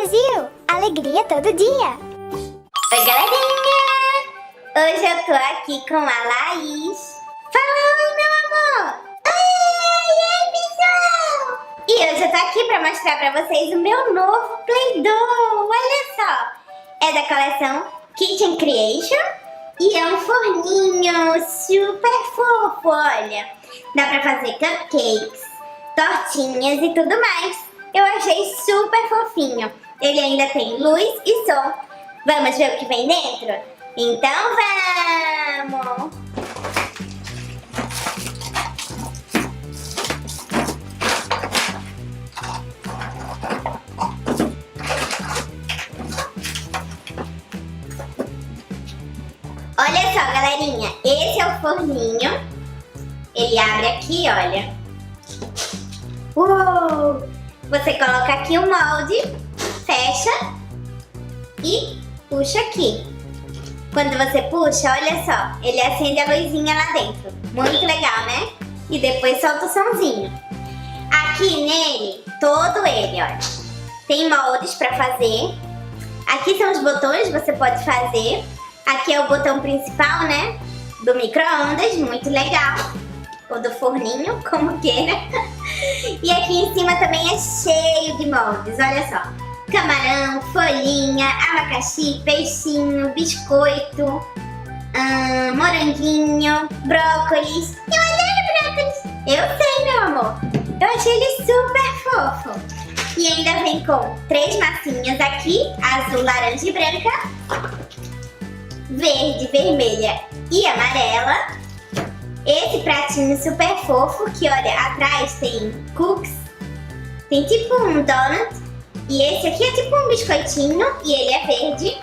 Brasil! Alegria todo dia! Oi, galerinha! Hoje eu tô aqui com a Laís. Fala oi, meu amor! Oi, pessoal! E hoje eu tô aqui pra mostrar pra vocês o meu novo Play-Doh. Olha só! É da coleção Kitchen Creation e é um forninho super fofo, olha! Dá pra fazer cupcakes, tortinhas e tudo mais. Eu achei super fofinho. Ele ainda tem luz e som. Vamos ver o que vem dentro? Então vamos! Olha só, galerinha. Esse é o forninho. Ele abre aqui, olha. Uou! Você coloca aqui o molde, fecha e puxa aqui. Quando você puxa, olha só, ele acende a luzinha lá dentro. Muito legal, né? E depois solta o somzinho. Aqui nele, todo ele, olha, tem moldes pra fazer. Aqui são os botões, você pode fazer. Aqui é o botão principal, né? Do micro-ondas, muito legal. Ou do forninho, como queira. E aqui em cima também é cheio de moldes, olha só. Camarão, folhinha, abacaxi, peixinho, biscoito, moranguinho, brócolis. Eu adoro brócolis! Eu sei, meu amor! Eu achei ele super fofo. E ainda vem com 3 massinhas aqui, azul, laranja e branca, verde, vermelha e amarela. Esse pratinho super fofo, que olha, atrás tem cookies, tem tipo um donut, e esse aqui é tipo um biscoitinho, e ele é verde.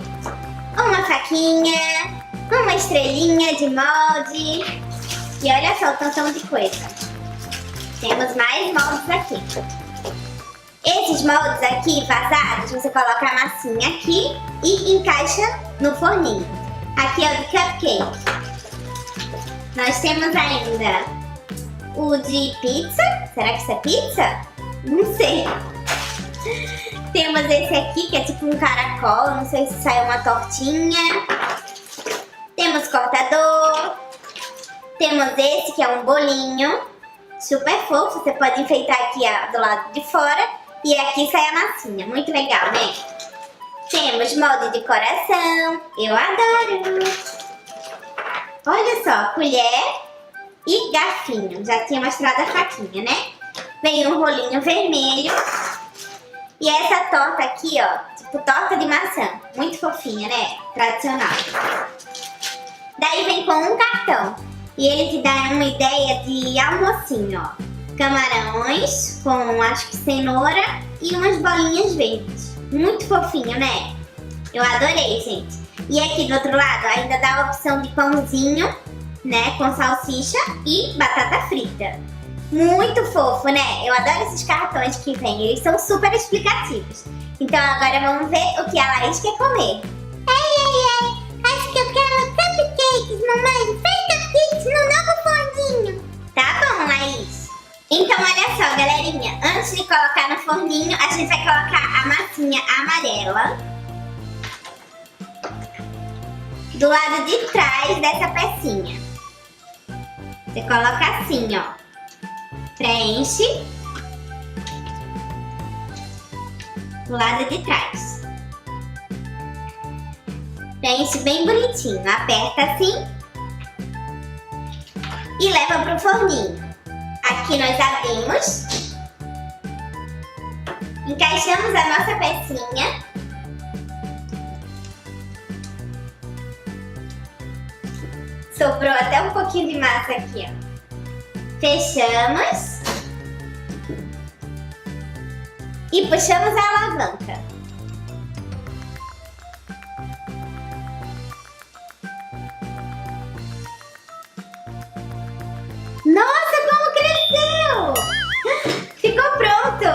Uma faquinha, uma estrelinha de molde, e olha só o tantão de coisa. Temos mais moldes aqui. Esses moldes aqui vazados, você coloca a massinha aqui e encaixa no forninho. Aqui é o de cupcake. Nós temos ainda o de pizza. Será que isso é pizza? Não sei. Temos esse aqui que é tipo um caracol. Não sei se sai uma tortinha. Temos cortador. Temos esse que é um bolinho. Super fofo. Você pode enfeitar aqui ó, do lado de fora. E aqui sai a massinha. Muito legal, né? Temos molde de coração. Eu adoro. Olha só, colher e garfinho. Já tinha mostrado a faquinha, né? Vem um rolinho vermelho. E essa torta aqui, ó, tipo torta de maçã. Muito fofinha, né? Tradicional. Daí vem com um cartão. E ele te dá uma ideia de almocinho, ó. Camarões com, acho que cenoura e umas bolinhas verdes. Muito fofinho, né? Eu adorei, gente. E aqui do outro lado ainda dá a opção de pãozinho, né, com salsicha e batata frita. Muito fofo, né? Eu adoro esses cartões que vêm, eles são super explicativos. Então agora vamos ver o que a Laís quer comer. Acho que eu quero cupcakes, mamãe. Faz cupcakes no novo forninho. Tá bom, Laís. Então olha só, galerinha, antes de colocar no forninho, a gente vai colocar a massinha amarela do lado de trás dessa pecinha. Você coloca assim, ó. Preenche do lado de trás. Preenche bem bonitinho. Aperta assim e leva pro forninho. Aqui nós abrimos, encaixamos a nossa pecinha. Sobrou até um pouquinho de massa aqui, ó. Fechamos. E puxamos a alavanca. Nossa, como cresceu! Ficou pronto!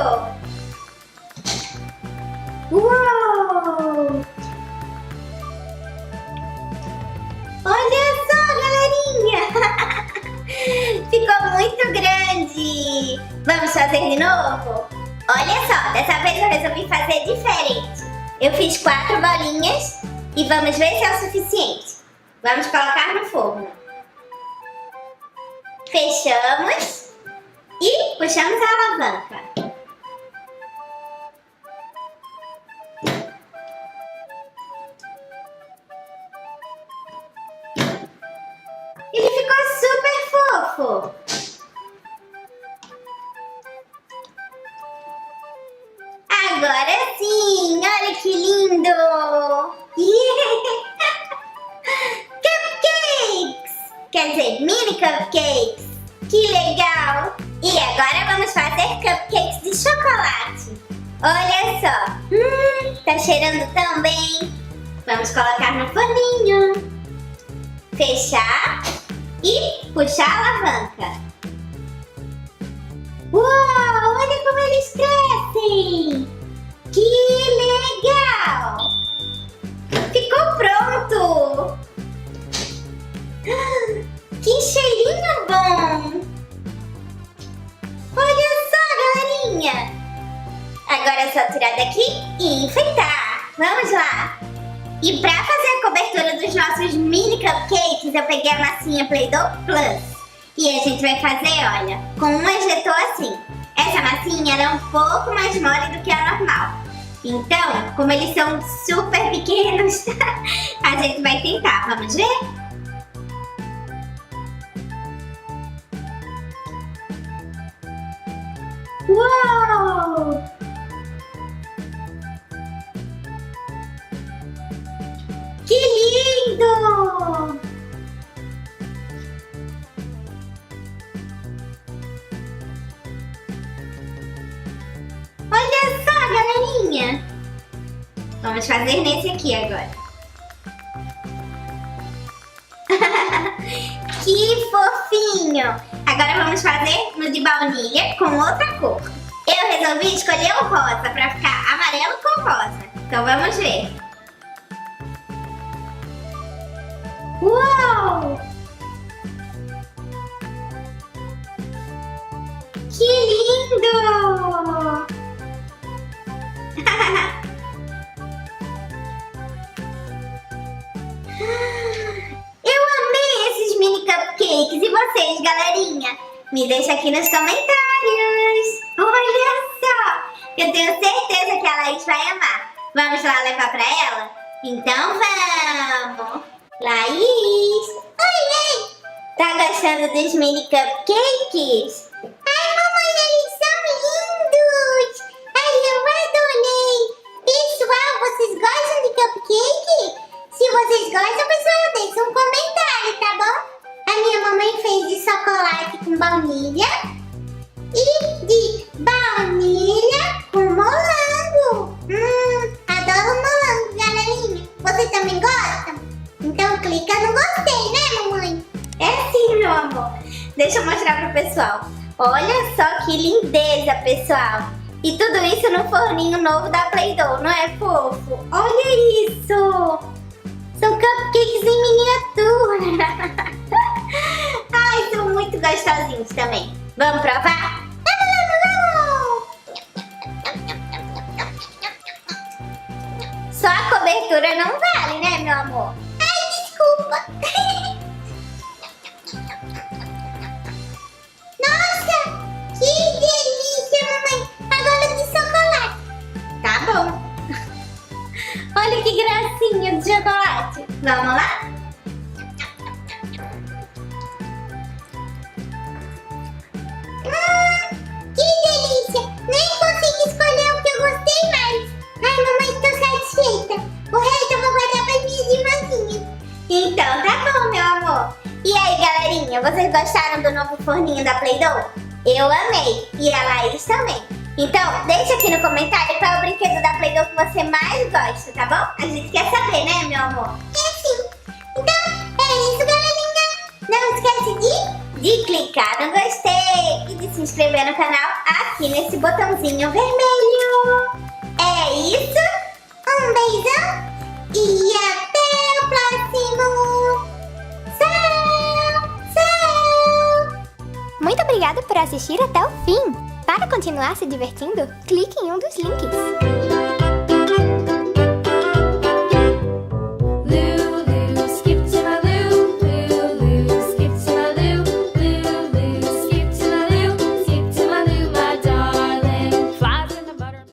Uou! Olha só, galerinha! Ficou muito grande! Vamos fazer de novo? Olha só, dessa vez eu resolvi fazer diferente. Eu fiz 4 bolinhas e vamos ver se é o suficiente. Vamos colocar no forno. Fechamos e puxamos a alavanca. Ele ficou super fofo. Agora sim, olha que lindo! Cupcakes! Quer dizer, mini cupcakes! Que legal! E agora vamos fazer cupcakes de chocolate. Olha só! Tá cheirando tão bem! Vamos colocar no forninho. Fechar e puxar a alavanca. Uau! Olha como eles crescem! Que legal! Ficou pronto! Que cheirinho bom! Olha só, galerinha! Agora é só tirar daqui e enfeitar. Vamos lá! E pra fazer a cobertura dos nossos mini cupcakes, eu peguei a massinha Play-Doh Plus. E a gente vai fazer, olha, com um ejetor assim. Essa massinha ela é um pouco mais mole do que a normal. Então, como eles são super pequenos, a gente vai tentar. Vamos ver? Uau! Que lindo! Olha só, galerinha! Vamos fazer nesse aqui agora. Que fofinho! Agora vamos fazer no de baunilha com outra cor. Eu resolvi escolher o rosa para ficar amarelo com rosa. Então vamos ver. Uau! Que lindo! Eu amei esses mini cupcakes. E vocês, galerinha? Me deixa aqui nos comentários. Olha só! Eu tenho certeza que a Laís vai amar. Vamos lá levar pra ela? Então vamos! Laís! Oi! Tá gostando dos mini cupcakes? Ai, mamãe, eles são lindos! Ai, eu adorei! Pessoal, vocês gostam de cupcake? Se vocês gostam, pessoal, deixa um comentário, tá bom? A minha mamãe fez de chocolate com baunilha e de baunilha com morango. Adoro morango, galerinha. Você também gosta? Então clica no gostei, né, mamãe? É sim, meu amor. Deixa eu mostrar pro pessoal. Olha só que lindeza, pessoal. E tudo isso no forninho novo da Play-Doh, não é fofo? Olha isso! São cupcakes em miniatura. Ai, são muito gostosinhos também. Vamos provar? Só a cobertura não vale, né, meu amor? Ai, desculpa. Nossa, que delícia, mamãe. Agora de chocolate. Tá bom. Olha que gracinha de chocolate. Vamos lá? Que delícia. Nem consegui escolher o que eu gostei mais. Ai, mamãe, tô satisfeita. O resto eu vou guardar para minhas irmãzinhas. Então, tá bom, meu amor. E aí, galerinha, vocês gostaram do novo forninho da Play-Doh? Eu amei. E a Laís também. Então, deixa aqui no comentário qual é o brinquedo da Play-Doh que você mais gosta, tá bom? A gente quer saber, né, meu amor? É sim. Então, é isso, galerinha. Não esquece de clicar no gostei e de se inscrever no canal aqui nesse botãozinho vermelho. É isso. Um beijão e até o próximo. Tchau, tchau. Muito obrigada por assistir até o fim. Para continuar se divertindo, clique em um dos links.